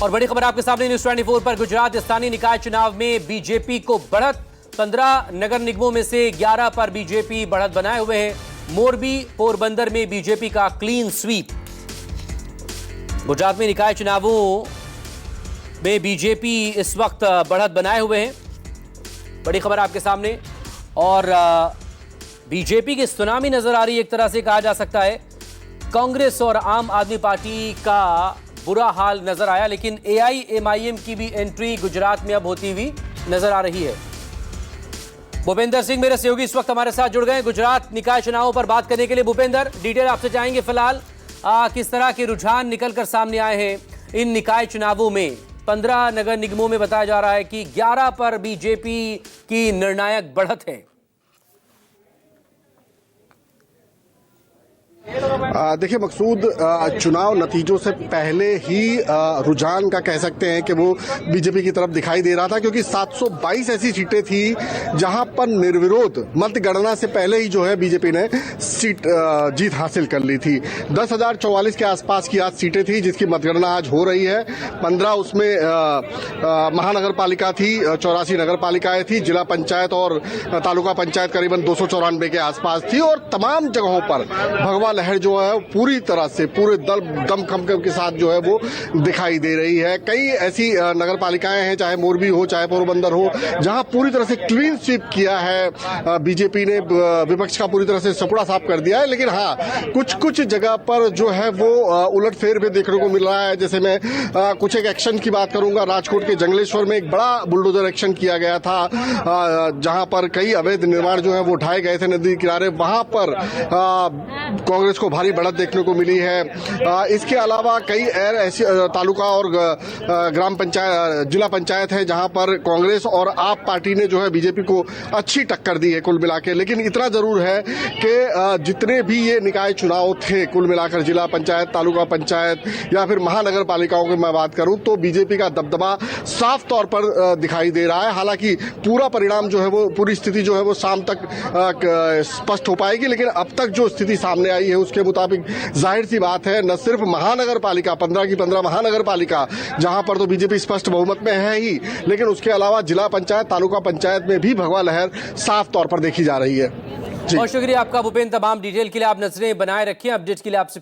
और बड़ी खबर आपके सामने न्यूज़ 24 पर। गुजरात स्थानीय निकाय चुनाव में बीजेपी को बढ़त। 15 नगर निगमों में से 11 पर बीजेपी बढ़त बनाए हुए है। मोरबी पोरबंदर में बीजेपी का क्लीन स्वीप। गुजरात में निकाय चुनावों में बीजेपी इस वक्त बढ़त बनाए हुए हैं। बड़ी खबर आपके सामने। और बीजेपी की सुनामी नजर आ रही है, एक तरह से कहा जा सकता है। कांग्रेस और आम आदमी पार्टी का बुरा हाल नजर आया, लेकिन एआईएमआईएम की भी एंट्री गुजरात में अब होती हुई नजर आ रही है। भूपेंद्र सिंह मेरे सहयोगी इस वक्त हमारे साथ जुड़ गए गुजरात निकाय चुनावों पर बात करने के लिए। भूपेंद्र, डिटेल आपसे चाहेंगे फिलहाल किस तरह के रुझान निकलकर सामने आए हैं इन निकाय चुनावों में। 15 नगर निगमों में बताया जा रहा है कि 11 पर बीजेपी की निर्णायक बढ़त है। देखिए मकसूद, चुनाव नतीजों से पहले ही रुझान का कह सकते हैं कि वो बीजेपी की तरफ दिखाई दे रहा था, क्योंकि 722 ऐसी सीटें थी जहां पर निर्विरोध मतगणना से पहले ही जो है बीजेपी ने जीत हासिल कर ली थी। 10,044 के आसपास की आज सीटें थी जिसकी मतगणना आज हो रही है। 15 उसमें महानगर पालिका थी, 84 नगर पालिकाएं थी, जिला पंचायत और तालुका पंचायत करीबन 294 के आसपास थी। और तमाम जगहों पर भगवा लहर जो है पूरी तरह से पूरे दमखम के साथ जो है वो दिखाई दे रही है। कई ऐसी नगर पालिकाएं हैं, चाहे मोरबी हो चाहे पोरबंदर हो, जहां पूरी तरह से क्लीन स्वीप किया है बीजेपी ने। विपक्ष का पूरी तरह से सपुड़ा साफ कर दिया है। लेकिन हाँ, कुछ जगह पर जो है वो उलटफेर भी देखने को मिल रहा है। जैसे मैं कुछ एक एक्शन की बात करूंगा। राजकोट के जंगलेश्वर में एक बड़ा बुलडोजर एक्शन किया गया था, जहां पर कई अवैध निर्माण जो है वो उठाए गए थे नदी किनारे। वहां पर कांग्रेस को भारी बढ़त देखने को मिली है। इसके अलावा कई ऐसी तालुका और ग्राम पंचायत जिला पंचायत है जहां पर कांग्रेस और आप पार्टी ने जो है बीजेपी को अच्छी टक्कर दी है कुल मिला के। लेकिन इतना जरूर है कि जितने भी ये निकाय चुनाव थे कुल मिलाकर, जिला पंचायत, तालुका पंचायत या फिर महानगर पालिकाओं की मैं बात करूं, तो बीजेपी का दबदबा साफ तौर पर दिखाई दे रहा है। हालांकि पूरा परिणाम जो है वो, पूरी स्थिति जो है वो शाम तक स्पष्ट हो पाएगी। लेकिन अब तक जो स्थिति सामने आई है उसके मुताबिक जाहिर सी बात है, न सिर्फ महानगर पालिका 15 की 15 महानगर पालिका जहां पर तो बीजेपी स्पष्ट बहुमत में है ही, लेकिन उसके अलावा जिला पंचायत, तालुका पंचायत में भी भगवा लहर साफ तौर पर देखी जा रही है। बहुत शुक्रिया आपका भूपेंद्र, तमाम डिटेल के लिए आप नजरें बनाए रखिए। अपडेट के लिए आपसे